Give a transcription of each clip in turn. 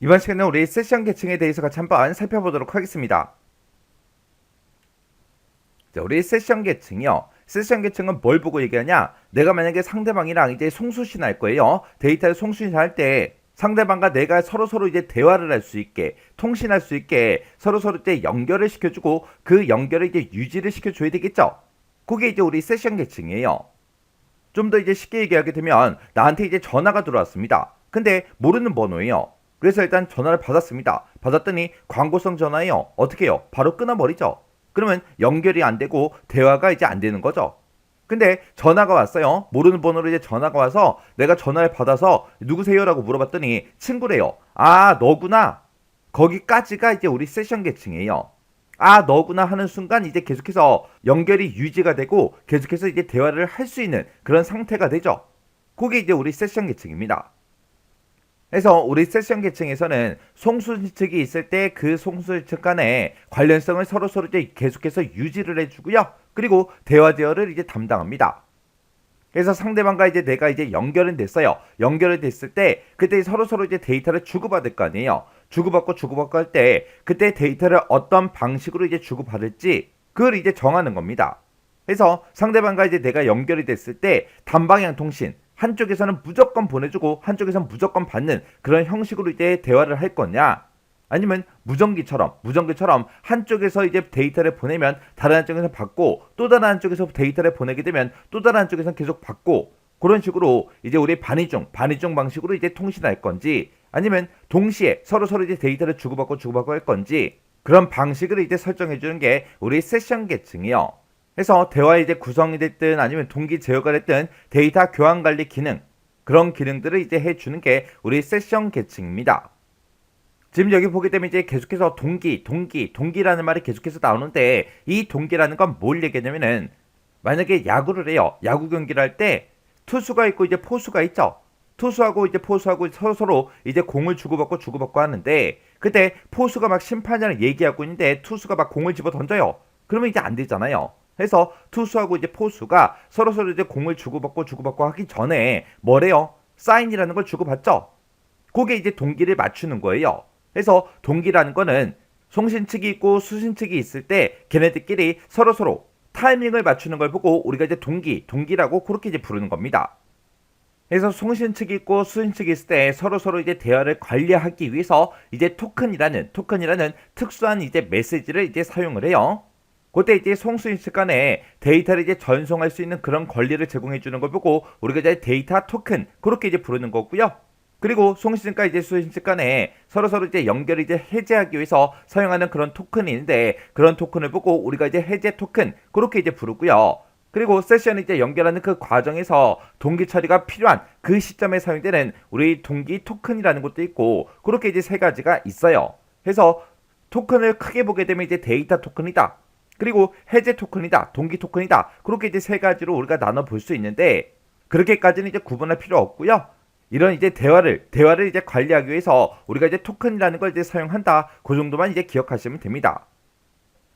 이번 시간에 우리 세션 계층에 대해서 같이 한번 살펴보도록 하겠습니다. 자, 우리 세션 계층이요. 세션 계층은 뭘 보고 얘기하냐? 내가 만약에 상대방이랑 이제 송수신 할 거예요. 데이터를 송수신 할 때 상대방과 내가 서로 이제 대화를 할 수 있게, 통신할 수 있게 서로 이제 연결을 시켜주고 그 연결을 이제 유지를 시켜줘야 되겠죠? 그게 이제 우리 세션 계층이에요. 좀 더 이제 쉽게 얘기하게 되면 나한테 이제 전화가 들어왔습니다. 근데 모르는 번호예요. 그래서 일단 전화를 받았습니다. 받았더니 광고성 전화예요. 어떻게 해요? 바로 끊어버리죠. 그러면 연결이 안 되고 대화가 이제 안 되는 거죠. 근데 전화가 왔어요. 모르는 번호로 이제 전화가 와서 내가 전화를 받아서 누구세요라고 물어봤더니 친구래요. 아, 너구나. 거기까지가 이제 우리 세션 계층이에요. 아, 너구나 하는 순간 이제 계속해서 연결이 유지가 되고 계속해서 이제 대화를 할 수 있는 그런 상태가 되죠. 그게 이제 우리 세션 계층입니다. 그래서 우리 세션 계층에서는 송수신 측이 있을 때 그 송수신 측 간의 관련성을 서로 이제 계속해서 유지를 해주고요. 그리고 대화 제어를 이제 담당합니다. 그래서 상대방과 이제 내가 이제 연결은 됐어요. 연결이 됐을 때 그때 서로 이제 데이터를 주고받을 거 아니에요. 주고받고 할 때 그때 데이터를 어떤 방식으로 이제 주고받을지 그걸 이제 정하는 겁니다. 그래서 상대방과 이제 내가 연결이 됐을 때 단방향 통신 한쪽에서는 무조건 보내주고 한쪽에서는 무조건 받는 그런 형식으로 이제 대화를 할 거냐, 아니면 무전기처럼 한쪽에서 이제 데이터를 보내면 다른 한쪽에서 받고 또 다른 한쪽에서 데이터를 보내게 되면 또 다른 한쪽에서 계속 받고 그런 식으로 이제 우리 반이중 방식으로 이제 통신할 건지, 아니면 동시에 서로 이제 데이터를 주고받고 할 건지 그런 방식을 이제 설정해 주는 게 우리 세션 계층이요. 그래서 대화 이제 구성이 됐든 아니면 동기 제어가 됐든 데이터 교환 관리 기능, 그런 기능들을 이제 해주는 게 우리 세션 계층입니다. 지금 여기 보게 되면 이제 계속해서 동기라는 말이 계속해서 나오는데, 이 동기라는 건 뭘 얘기하냐면은 만약에 야구를 해요. 야구 경기를 할 때 투수가 있고 이제 포수가 있죠. 투수하고 이제 포수하고 서로 이제 공을 주고받고 하는데, 그때 포수가 막 심판이랑 얘기하고 있는데 투수가 막 공을 집어 던져요. 그러면 이제 안 되잖아요. 그래서 투수하고 이제 포수가 서로 이제 공을 주고받고 하기 전에 뭐래요? 사인이라는 걸 주고받죠. 그게 이제 동기를 맞추는 거예요. 그래서 동기라는 거는 송신 측이 있고 수신 측이 있을 때 걔네들끼리 서로 타이밍을 맞추는 걸 보고 우리가 이제 동기라고 그렇게 이제 부르는 겁니다. 그래서 송신 측이 있고 수신 측이 있을 때 서로 이제 대화를 관리하기 위해서 이제 토큰이라는 특수한 이제 메시지를 이제 사용을 해요. 그때 이제 송수인 측 간에 데이터를 이제 전송할 수 있는 그런 권리를 제공해 주는 걸 보고 우리가 이제 데이터 토큰 그렇게 이제 부르는 거고요. 그리고 송신과 이제 수신측 간에 서로 이제 연결을 이제 해제하기 위해서 사용하는 그런 토큰이 있는데, 그런 토큰을 보고 우리가 이제 해제 토큰 그렇게 이제 부르고요. 그리고 세션을 이제 연결하는 그 과정에서 동기 처리가 필요한 그 시점에 사용되는 우리 동기 토큰이라는 것도 있고, 그렇게 이제 세 가지가 있어요. 그래서 토큰을 크게 보게 되면 이제 데이터 토큰이다, 그리고 해제 토큰이다, 동기 토큰이다, 그렇게 이제 세 가지로 우리가 나눠 볼 수 있는데, 그렇게까지는 이제 구분할 필요 없고요. 이런 이제 대화를 이제 관리하기 위해서 우리가 이제 토큰이라는 걸 이제 사용한다. 그 정도만 이제 기억하시면 됩니다.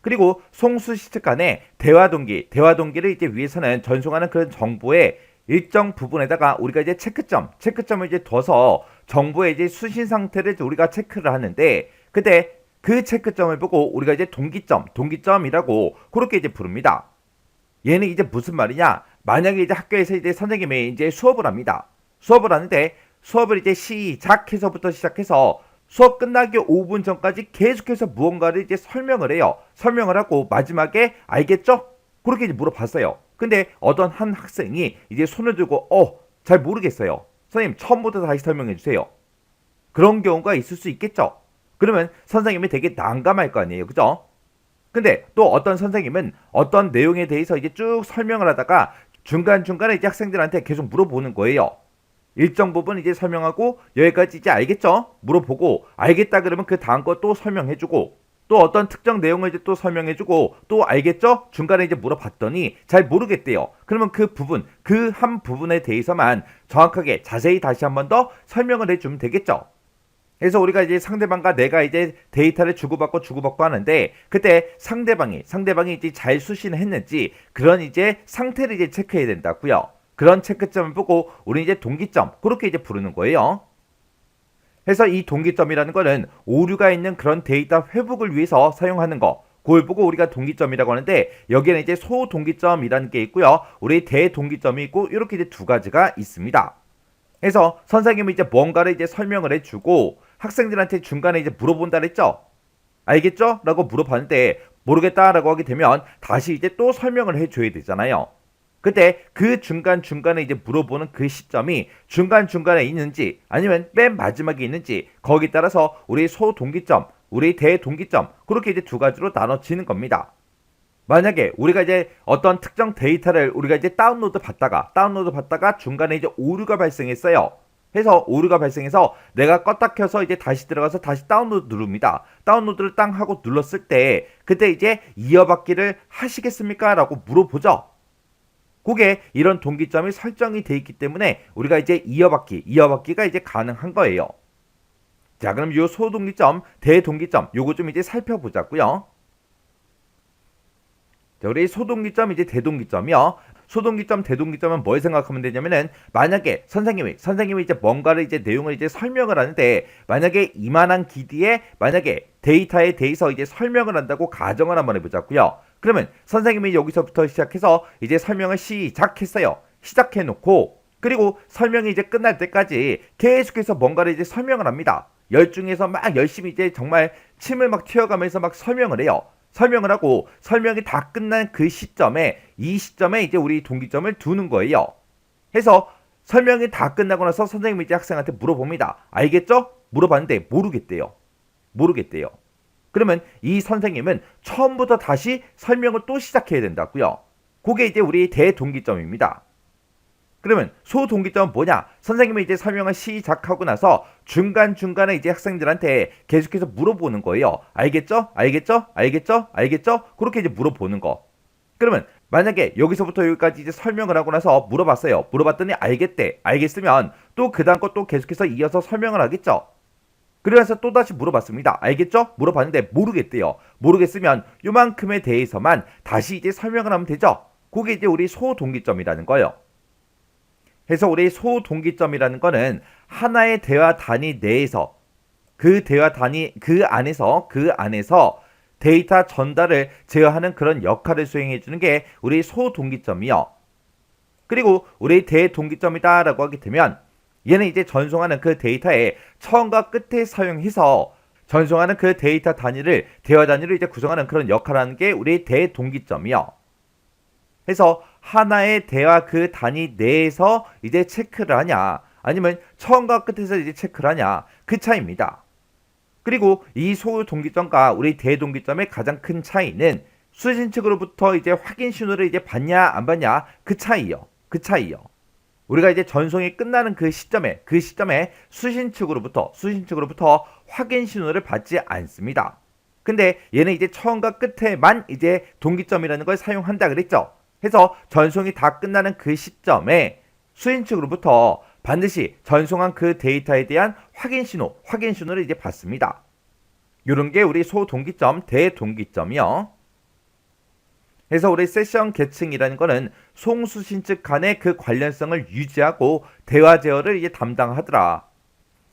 그리고 송수 시측 간의 대화 동기를 이제 위해서는 전송하는 그런 정보의 일정 부분에다가 우리가 이제 체크점을 이제 둬서 정보의 이제 수신 상태를 우리가 체크를 하는데, 그때 그 체크점을 보고 우리가 이제 동기점이라고 그렇게 이제 부릅니다. 얘는 이제 무슨 말이냐? 만약에 이제 학교에서 이제 선생님이 이제 수업을 합니다. 수업을 하는데 수업을 이제 시작해서부터 시작해서 수업 끝나기 5분 전까지 계속해서 무언가를 이제 설명을 해요. 설명을 하고 마지막에 알겠죠? 그렇게 이제 물어봤어요. 근데 어떤 한 학생이 이제 손을 들고 잘 모르겠어요. 선생님 처음부터 다시 설명해 주세요. 그런 경우가 있을 수 있겠죠? 그러면 선생님이 되게 난감할 거 아니에요. 그죠? 근데 또 어떤 선생님은 어떤 내용에 대해서 이제 쭉 설명을 하다가 중간중간에 이제 학생들한테 계속 물어보는 거예요. 일정 부분 이제 설명하고 여기까지 이제 알겠죠? 물어보고 알겠다 그러면 그 다음 거 또 설명해주고, 또 어떤 특정 내용을 이제 또 설명해주고 또 알겠죠? 중간에 이제 물어봤더니 잘 모르겠대요. 그러면 그 한 부분에 대해서만 정확하게 자세히 다시 한 번 더 설명을 해주면 되겠죠? 그래서 우리가 이제 상대방과 내가 이제 데이터를 주고받고 하는데, 그때 상대방이 이제 잘 수신을 했는지 그런 이제 상태를 이제 체크해야 된다고요. 그런 체크점을 보고 우리 이제 동기점 그렇게 이제 부르는 거예요. 해서 이 동기점이라는 거는 오류가 있는 그런 데이터 회복을 위해서 사용하는 거. 그걸 보고 우리가 동기점이라고 하는데 여기에는 이제 소동기점이라는 게 있고요. 우리 대동기점이 있고 이렇게 이제 두 가지가 있습니다. 그래서 선생님이 이제 뭔가를 이제 설명을 해주고 학생들한테 중간에 이제 물어본다 그랬죠? 알겠죠? 라고 물어봤는데 모르겠다라고 하게 되면 다시 이제 또 설명을 해줘야 되잖아요. 그때 그 중간중간에 이제 물어보는 그 시점이 중간중간에 있는지 아니면 맨 마지막에 있는지 거기에 따라서 우리 소동기점, 우리 대동기점 그렇게 이제 두 가지로 나눠지는 겁니다. 만약에 우리가 이제 어떤 특정 데이터를 우리가 이제 다운로드 받다가 중간에 이제 오류가 발생했어요. 해서 오류가 발생해서 내가 껐다 켜서 이제 다시 들어가서 다시 다운로드 누릅니다. 다운로드를 땅 하고 눌렀을 때 그때 이제 이어받기를 하시겠습니까? 라고 물어보죠. 그게 이런 동기점이 설정이 돼 있기 때문에 우리가 이제 이어받기가 이제 가능한 거예요. 자, 그럼 요 소동기점, 대동기점 요거 좀 이제 살펴보자고요. 자, 우리 소동기점 이제 대동기점이요. 소동기점, 대동기점은 뭘 생각하면 되냐면은 만약에 선생님이 이제 뭔가를 이제 내용을 이제 설명을 하는데 만약에 이만한 길이에 만약에 데이터에 대해서 이제 설명을 한다고 가정을 한번 해보자고요. 그러면 선생님이 여기서부터 시작해서 이제 설명을 시작했어요. 시작해놓고 그리고 설명이 이제 끝날 때까지 계속해서 뭔가를 이제 설명을 합니다. 열중해서 막 열심히 이제 정말 침을 막 튀어가면서 막 설명을 해요. 설명을 하고 설명이 다 끝난 그 시점에 이 시점에 이제 우리 동기점을 두는 거예요. 해서 설명이 다 끝나고 나서 선생님이 이제 학생한테 물어봅니다. 알겠죠? 물어봤는데 모르겠대요. 그러면 이 선생님은 처음부터 다시 설명을 또 시작해야 된다고요. 그게 이제 우리 대동기점입니다. 그러면 소동기점은 뭐냐? 선생님이 이제 설명을 시작하고 나서 중간중간에 이제 학생들한테 계속해서 물어보는 거예요. 알겠죠? 그렇게 이제 물어보는 거. 그러면 만약에 여기서부터 여기까지 이제 설명을 하고 나서 물어봤어요. 물어봤더니 알겠으면 또 그 다음 거 또 계속해서 이어서 설명을 하겠죠? 그래서 또 다시 물어봤습니다. 알겠죠? 물어봤는데 모르겠대요. 모르겠으면 요만큼에 대해서만 다시 이제 설명을 하면 되죠? 그게 이제 우리 소동기점이라는 거예요. 해서 우리 소동기점이라는 거는 하나의 대화 단위 내에서 그 안에서 데이터 전달을 제어하는 그런 역할을 수행해 주는 게 우리 소동기점이요. 그리고 우리 대동기점이다라고 하게 되면 얘는 이제 전송하는 그 데이터의 처음과 끝에 사용해서 전송하는 그 데이터 단위를 대화 단위로 이제 구성하는 그런 역할을 하는 게 우리 대동기점이요. 해서 하나의 대화 그 단위 내에서 이제 체크를 하냐 아니면 처음과 끝에서 이제 체크를 하냐 그 차이입니다. 그리고 이 소동기점과 우리 대동기점의 가장 큰 차이는 수신 측으로부터 이제 확인 신호를 이제 받냐 안 받냐 그 차이요. 우리가 이제 전송이 끝나는 그 시점에 수신 측으로부터 확인 신호를 받지 않습니다. 근데 얘는 이제 처음과 끝에만 이제 동기점이라는 걸 사용한다 그랬죠. 해서 전송이 다 끝나는 그 시점에 수신 측으로부터 반드시 전송한 그 데이터에 대한 확인 신호를 이제 받습니다. 이런 게 우리 소동기점, 대동기점이요. 그래서 우리 세션 계층이라는 거는 송수신 측 간의 그 관련성을 유지하고 대화 제어를 이제 담당하더라.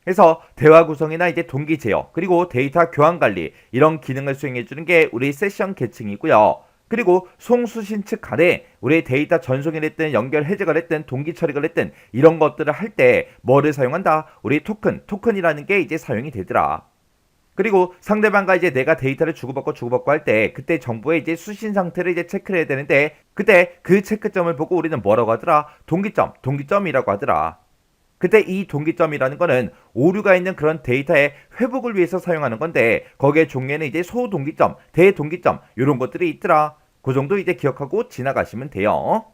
그래서 대화 구성이나 이제 동기 제어 그리고 데이터 교환 관리 이런 기능을 수행해 주는 게 우리 세션 계층이고요. 그리고 송수신 측 간에 우리 데이터 전송이 됐든 연결 해제가 됐든 동기 처리가 됐든 이런 것들을 할 때 뭐를 사용한다? 우리 토큰이라는 게 이제 사용이 되더라. 그리고 상대방과 이제 내가 데이터를 주고받고 할 때 그때 정보의 이제 수신 상태를 이제 체크를 해야 되는데 그때 그 체크점을 보고 우리는 뭐라고 하더라? 동기점이라고 하더라. 그때 이 동기점이라는 거는 오류가 있는 그런 데이터의 회복을 위해서 사용하는 건데 거기에 종류에는 이제 소동기점, 대동기점 이런 것들이 있더라. 그 정도 이제 기억하고 지나가시면 돼요.